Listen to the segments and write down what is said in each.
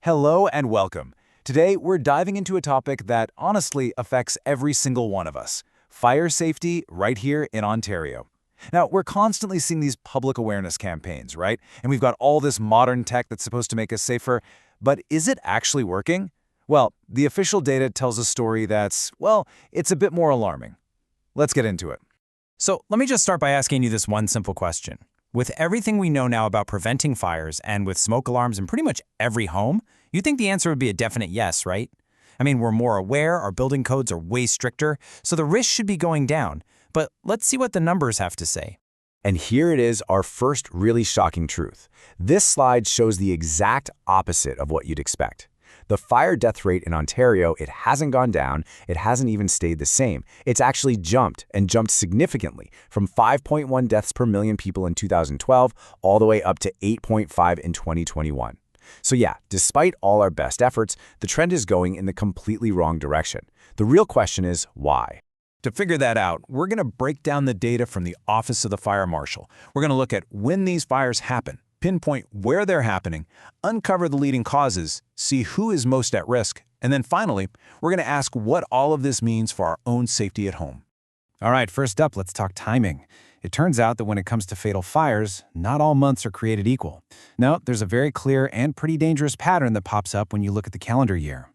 Hello and welcome. Today, we're diving into a topic that honestly affects every single one of us: fire safety right here in Ontario. Now, we're constantly seeing these public awareness campaigns, right? And we've got all this modern tech that's supposed to make us safer, but is it actually working? Well, the official data tells a story that's, well, it's a bit more alarming. Let's get into it. So let me just start by asking you this one simple question. With everything we know now about preventing fires and with smoke alarms in pretty much every home, you'd think the answer would be a definite yes, right? I mean, we're more aware, our building codes are way stricter, so the risk should be going down. But let's see what the numbers have to say. And here it is, our first really shocking truth. This slide shows the exact opposite of what you'd expect. The fire death rate in Ontario, it hasn't gone down, it hasn't even stayed the same. It's actually jumped, and jumped significantly, from 5.1 deaths per million people in 2012 all the way up to 8.5 in 2021. So yeah, despite all our best efforts, the trend is going in the completely wrong direction. The real question is, why? To figure that out, we're going to break down the data from the Office of the Fire Marshal. We're going to look at when these fires happen, pinpoint where they're happening, uncover the leading causes, see who is most at risk, and then finally, we're going to ask what all of this means for our own safety at home. All right, first up, let's talk timing. It turns out that when it comes to fatal fires, not all months are created equal. No, there's a very clear and pretty dangerous pattern that pops up when you look at the calendar year.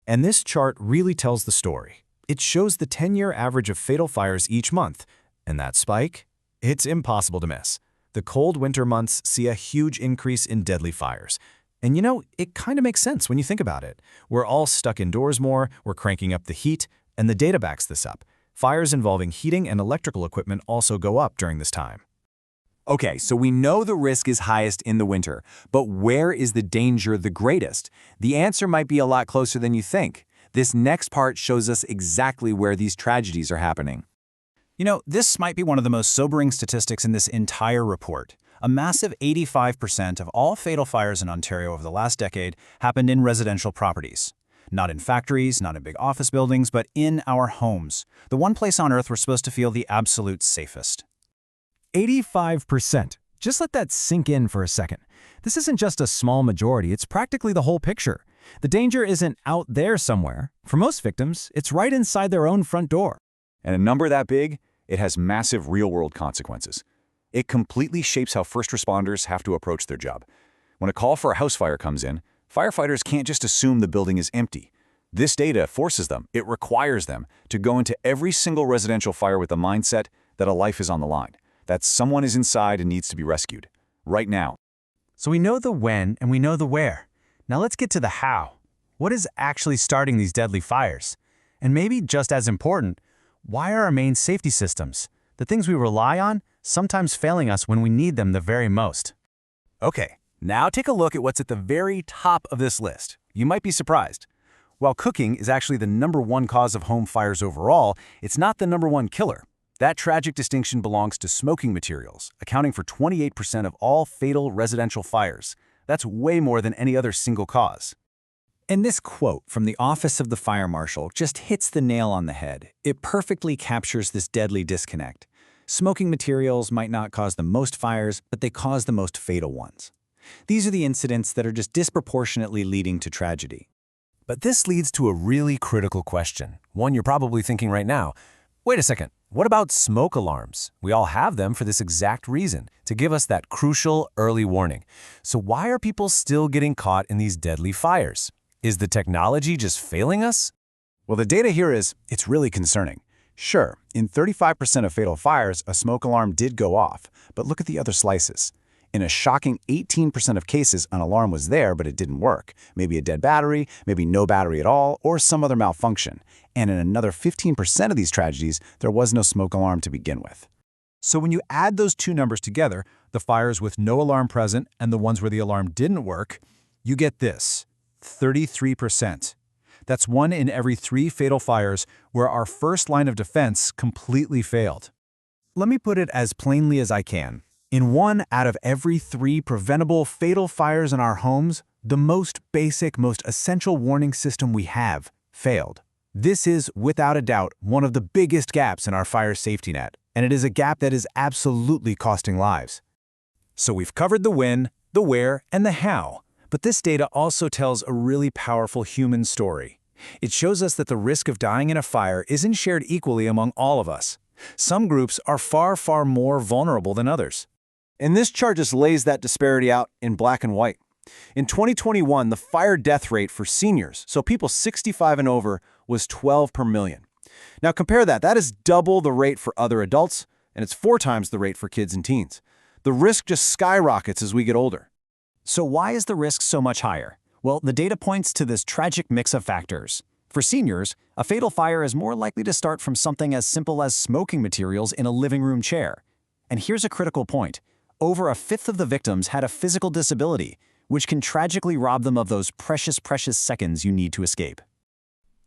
And this chart really tells the story. It shows the 10-year average of fatal fires each month, and that spike? It's impossible to miss. The cold winter months see a huge increase in deadly fires. And you know, it kind of makes sense when you think about it. We're all stuck indoors more, we're cranking up the heat, and the data backs this up. Fires involving heating and electrical equipment also go up during this time. Okay, so we know the risk is highest in the winter, but where is the danger the greatest? The answer might be a lot closer than you think. This next part shows us exactly where these tragedies are happening. You know, this might be one of the most sobering statistics in this entire report. A massive 85% of all fatal fires in Ontario over the last decade happened in residential properties. Not in factories, not in big office buildings, but in our homes. The one place on Earth we're supposed to feel the absolute safest. 85%. Just let that sink in for a second. This isn't just a small majority, it's practically the whole picture. The danger isn't out there somewhere. For most victims, it's right inside their own front door. And a number that big, it has massive real-world consequences. It completely shapes how first responders have to approach their job. When a call for a house fire comes in, firefighters can't just assume the building is empty. This data forces them, it requires them, to go into every single residential fire with the mindset that a life is on the line, that someone is inside and needs to be rescued, right now. So we know the when and we know the where. Now let's get to the how. What is actually starting these deadly fires? And maybe just as important, why are our main safety systems, the things we rely on, sometimes failing us when we need them the very most? Okay, now take a look at what's at the very top of this list. You might be surprised. While cooking is actually the #1 cause of home fires overall, it's not the #1 killer. That tragic distinction belongs to smoking materials, accounting for 28% of all fatal residential fires. That's way more than any other single cause. And this quote from the Office of the Fire Marshal just hits the nail on the head. It perfectly captures this deadly disconnect. Smoking materials might not cause the most fires, but they cause the most fatal ones. These are the incidents that are just disproportionately leading to tragedy. But this leads to a really critical question, one you're probably thinking right now. Wait a second, what about smoke alarms? We all have them for this exact reason, to give us that crucial early warning. So why are people still getting caught in these deadly fires? Is the technology just failing us? Well, the data here is, it's really concerning. Sure, in 35% of fatal fires, a smoke alarm did go off, but look at the other slices. In a shocking 18% of cases, an alarm was there, but it didn't work. Maybe a dead battery, maybe no battery at all, or some other malfunction. And in another 15% of these tragedies, there was no smoke alarm to begin with. So when you add those two numbers together, the fires with no alarm present and the ones where the alarm didn't work, you get this: 33%. That's 1 in every 3 fatal fires where our first line of defense completely failed. Let me put it as plainly as I can. In 1 out of every 3 preventable fatal fires in our homes, the most basic, most essential warning system we have failed. This is, without a doubt, one of the biggest gaps in our fire safety net, and it is a gap that is absolutely costing lives. So we've covered the when, the where, and the how. But this data also tells a really powerful human story. It shows us that the risk of dying in a fire isn't shared equally among all of us. Some groups are far, far more vulnerable than others. And this chart just lays that disparity out in black and white. In 2021, the fire death rate for seniors, so people 65 and over, was 12 per million. Now compare that. That is double the rate for other adults, and it's 4 times the rate for kids and teens. The risk just skyrockets as we get older. So why is the risk so much higher? Well, the data points to this tragic mix of factors. For seniors, a fatal fire is more likely to start from something as simple as smoking materials in a living room chair. And here's a critical point. Over a fifth of the victims had a physical disability, which can tragically rob them of those precious, precious seconds you need to escape.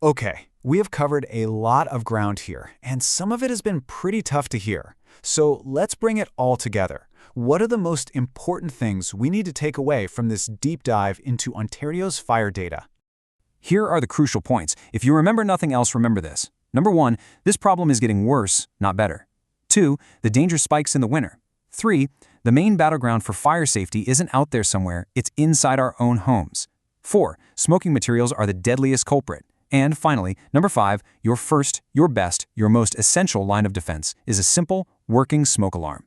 Okay, we have covered a lot of ground here, and some of it has been pretty tough to hear. So let's bring it all together. What are the most important things we need to take away from this deep dive into Ontario's fire data? Here are the crucial points. If you remember nothing else, remember this. Number 1, this problem is getting worse, not better. 2, the danger spikes in the winter. 3, the main battleground for fire safety isn't out there somewhere, it's inside our own homes. 4, smoking materials are the deadliest culprit. And finally, number 5, your first, your best, your most essential line of defense is a simple, working smoke alarm.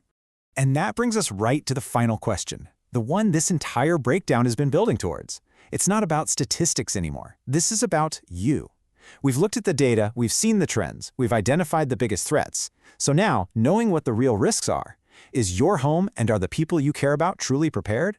And that brings us right to the final question, the one this entire breakdown has been building towards. It's not about statistics anymore. This is about you. We've looked at the data, we've seen the trends, we've identified the biggest threats. So now, knowing what the real risks are, is your home and are the people you care about truly prepared?